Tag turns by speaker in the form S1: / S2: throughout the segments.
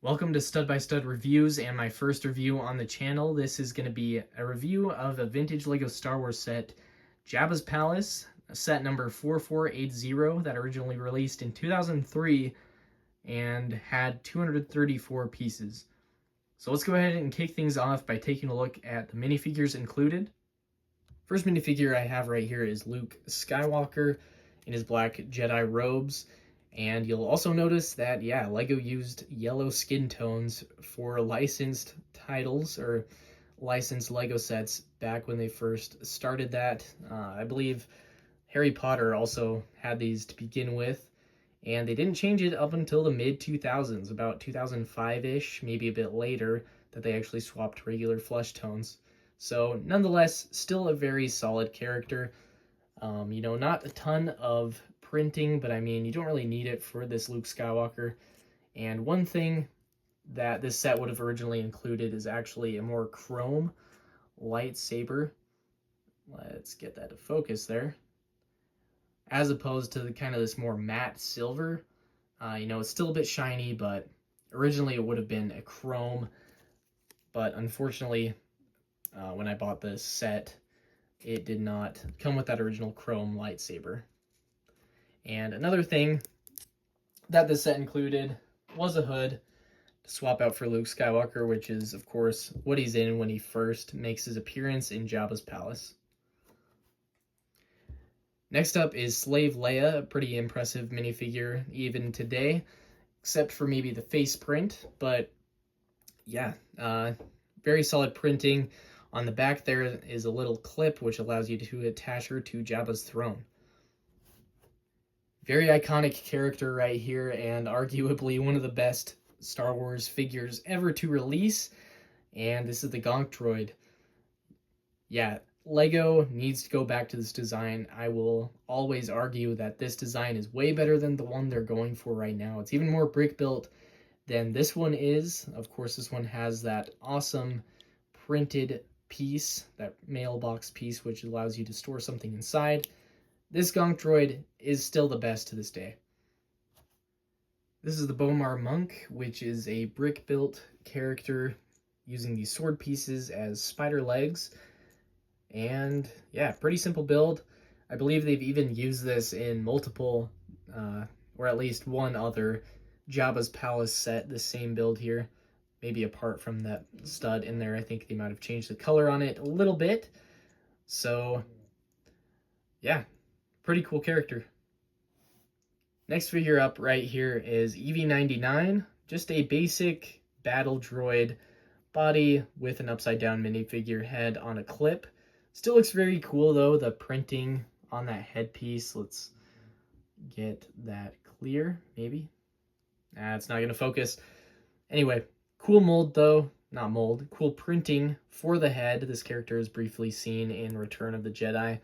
S1: Welcome to Stud by Stud Reviews and my first review on the channel. This is going to be a review of a vintage LEGO Star Wars set, Jabba's Palace, set number 4480 that originally released in 2003 and had 234 pieces. So let's go ahead and kick things off by taking a look at the minifigures included. First minifigure I have right here is Luke Skywalker in his black Jedi robes. And you'll also notice that, LEGO used yellow skin tones for licensed titles or licensed LEGO sets back when they first started that. I believe Harry Potter also had these to begin with, and they didn't change it up until the mid-2000s, about 2005-ish, maybe a bit later, that they actually swapped regular flesh tones. So nonetheless, still a very solid character. Not a ton of printing, but I mean, you don't really need it for this Luke Skywalker. And one thing that this set would have originally included is actually a more chrome lightsaber. Let's get that to focus there. As opposed to the kind of this more matte silver. It's still a bit shiny, but originally it would have been a chrome. But unfortunately, when I bought this set, it did not come with that original chrome lightsaber. And another thing that this set included was a hood to swap out for Luke Skywalker, which is, of course, what he's in when he first makes his appearance in Jabba's palace. Next up is Slave Leia, a pretty impressive minifigure even today, except for maybe the face print, but very solid printing. On the back there is a little clip which allows you to attach her to Jabba's throne. Very iconic character right here, and arguably one of the best Star Wars figures ever to release. And this is the Gonk droid. LEGO needs to go back to this design. I will always argue that this design is way better than the one they're going for right now. It's even more brick built than this one is. Of course, this one has that awesome printed piece, that mailbox piece, which allows you to store something inside. This Gonk droid is still the best to this day. This is the Bomar Monk, which is a brick-built character using these sword pieces as spider legs. And pretty simple build. I believe they've even used this in multiple, or at least one other Jabba's Palace set, the same build here. Maybe apart from that stud in there, I think they might have changed the color on it a little bit. So, pretty cool character. Next figure up right here is EV-99, just a basic battle droid body with an upside down minifigure head on a clip. Still looks very cool though, the printing on that headpiece. Let's get that clear, maybe. It's not gonna focus. Anyway, cool mold though, not mold, cool printing for the head. This character is briefly seen in Return of the Jedi,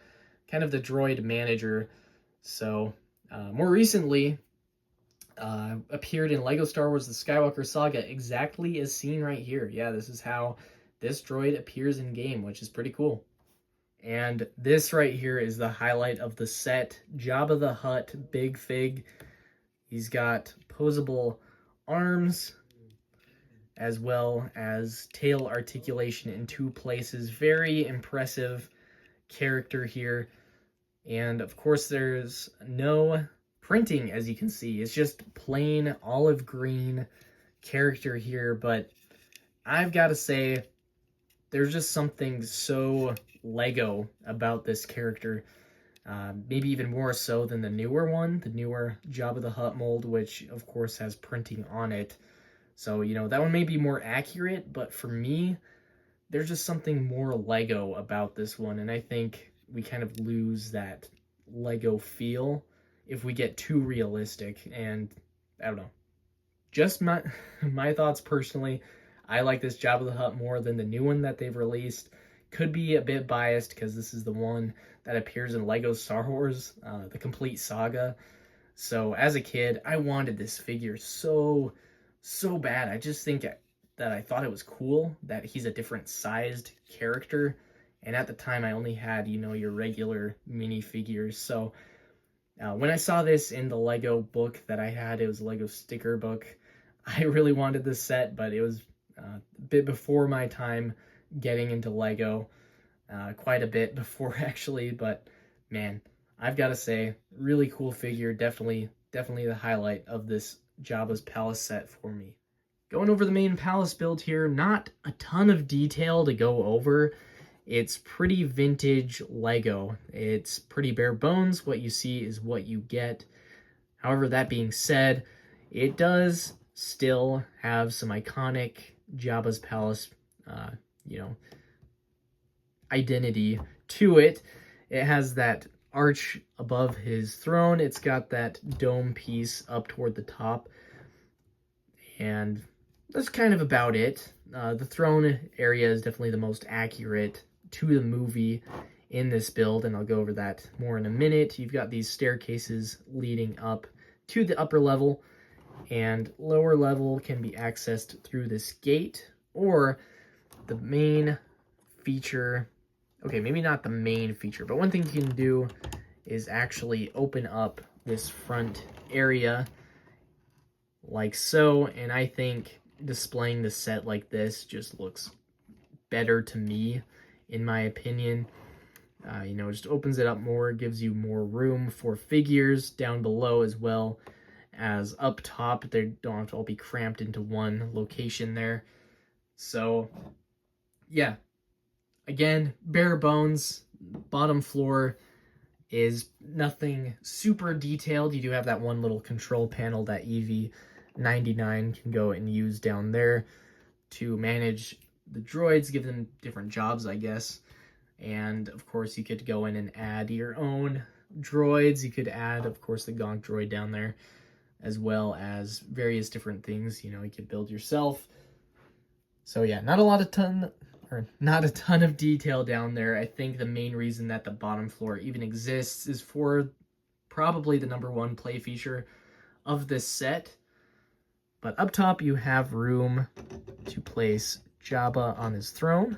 S1: kind of the droid manager. So more recently appeared in LEGO Star Wars The Skywalker Saga, exactly as seen right here. This is how this droid appears in game, which is pretty cool. And this right here is the highlight of the set, Jabba the Hutt Big Fig. He's got posable arms as well as tail articulation in two places. Very impressive character here. And of course there's no printing, as you can see. It's just plain olive green character here, but I've got to say there's just something so LEGO about this character. Maybe even more so than the newer one, the newer Jabba the Hutt mold, which of course has printing on it. So, that one may be more accurate, but for me, there's just something more LEGO about this one, and I think we kind of lose that LEGO feel if we get too realistic. And I don't know, just my thoughts personally. I like this Jabba the Hutt more than the new one that they've released. Could be a bit biased because this is the one that appears in LEGO Star Wars, the complete saga. So as a kid, I wanted this figure so bad. I just think that I thought it was cool that he's a different sized character. And at the time, I only had, your regular minifigures. So when I saw this in the LEGO book that I had, it was a LEGO sticker book, I really wanted this set, but it was a bit before my time getting into Lego, quite a bit before actually, but man, I've got to say, really cool figure, definitely the highlight of this Jabba's Palace set for me. Going over the main palace build here, not a ton of detail to go over. It's pretty vintage Lego. It's pretty bare bones. What you see is what you get. However, that being said, it does still have some iconic Jabba's Palace, you know, identity to it. It has that arch above his throne. It's got that dome piece up toward the top. And that's kind of about it. The throne area is definitely the most accurate to the movie in this build, and I'll go over that more in a minute. You've got these staircases leading up to the upper level, and lower level can be accessed through this gate, or the main feature. Okay, maybe not the main feature, but one thing you can do is actually open up this front area like so, and I think displaying the set like this just looks better to me, in my opinion. You know, it just opens it up more, gives you more room for figures down below as well as up top. They don't have to all be cramped into one location there. So, yeah. Again, bare bones. Bottom floor is nothing super detailed. You do have that one little control panel that EV99 can go and use down there to manage the droids, give them different jobs, I guess. And of course, you could go in and add your own droids. You could add, of course, the Gonk droid down there, as well as various different things, you know, you could build yourself. So yeah, not a ton of detail down there. I think the main reason that the bottom floor even exists is for probably the #1 play feature of this set. But up top, you have room to place Jabba on his throne.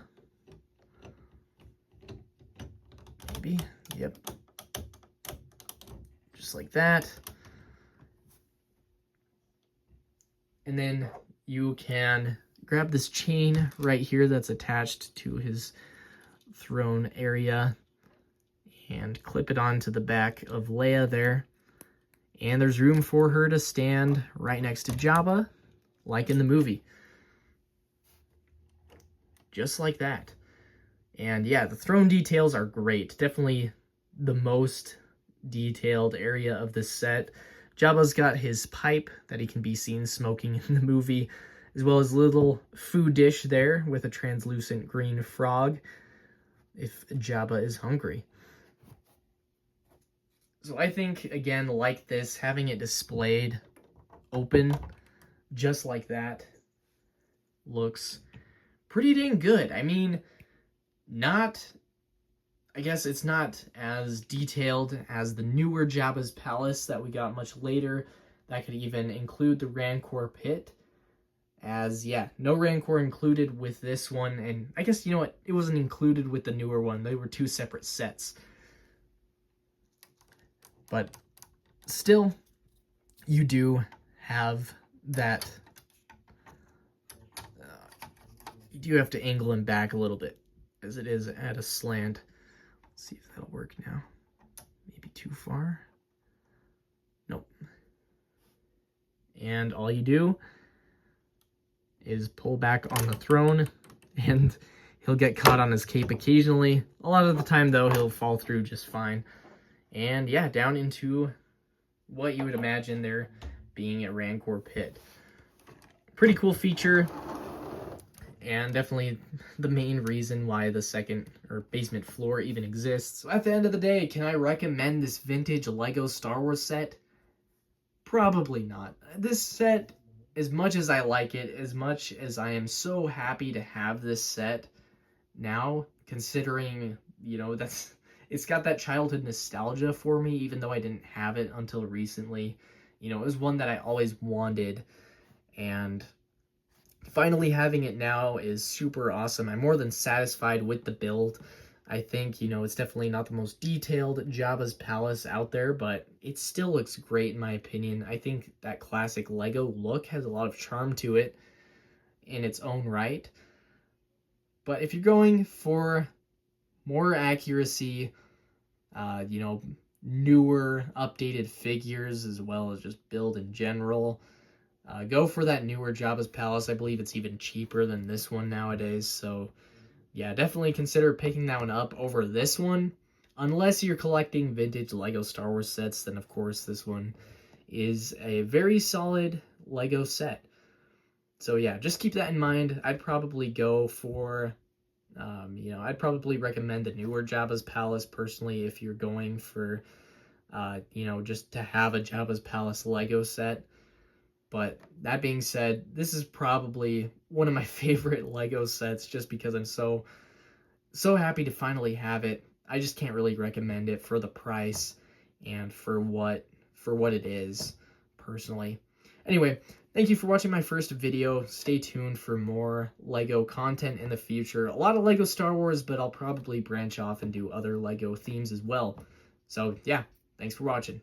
S1: Maybe, yep. Just like that. And then you can grab this chain right here that's attached to his throne area and clip it onto the back of Leia there. And there's room for her to stand right next to Jabba, like in the movie. Just like that. And yeah, the throne details are great. Definitely the most detailed area of this set. Jabba's got his pipe that he can be seen smoking in the movie, as well as a little food dish there with a translucent green frog if Jabba is hungry. So I think, again, like this, having it displayed open just like that looks pretty dang good. I mean, I guess it's not as detailed as the newer Jabba's Palace that we got much later. That could even include the Rancor pit. As, yeah, no Rancor included with this one. And I guess, you know what? It wasn't included with the newer one. They were two separate sets. But still, you do have that. You do have to angle him back a little bit, as it is at a slant. Let's see if that'll work now. Maybe too far. Nope. And all you do is pull back on the throne, and he'll get caught on his cape occasionally. A lot of the time, though, he'll fall through just fine. And yeah, down into what you would imagine there being a Rancor pit. Pretty cool feature, and definitely the main reason why the second or basement floor even exists. So at the end of the day, can I recommend this vintage Lego Star Wars set? Probably not. This set, as much as I like it, as much as I am so happy to have this set now, considering, you know, it's got that childhood nostalgia for me, even though I didn't have it until recently. You know, it was one that I always wanted, and finally having it now is super awesome. I'm more than satisfied with the build. I think, it's definitely not the most detailed Jabba's palace out there, but it still looks great in my opinion. I think that classic Lego look has a lot of charm to it in its own right. But if you're going for more accuracy, newer, updated figures, as well as just build in general, go for that newer Jabba's Palace. I believe it's even cheaper than this one nowadays, so yeah, definitely consider picking that one up over this one. Unless you're collecting vintage Lego Star Wars sets, then of course this one is a very solid Lego set. So yeah, just keep that in mind. I'd probably go for, I'd probably recommend the newer Jabba's Palace personally if you're going for, just to have a Jabba's Palace Lego set. But that being said, this is probably one of my favorite Lego sets just because I'm so happy to finally have it. I just can't really recommend it for the price and for what it is personally. Anyway, thank you for watching my first video. Stay tuned for more Lego content in the future. A lot of Lego Star Wars, but I'll probably branch off and do other Lego themes as well. So yeah, thanks for watching.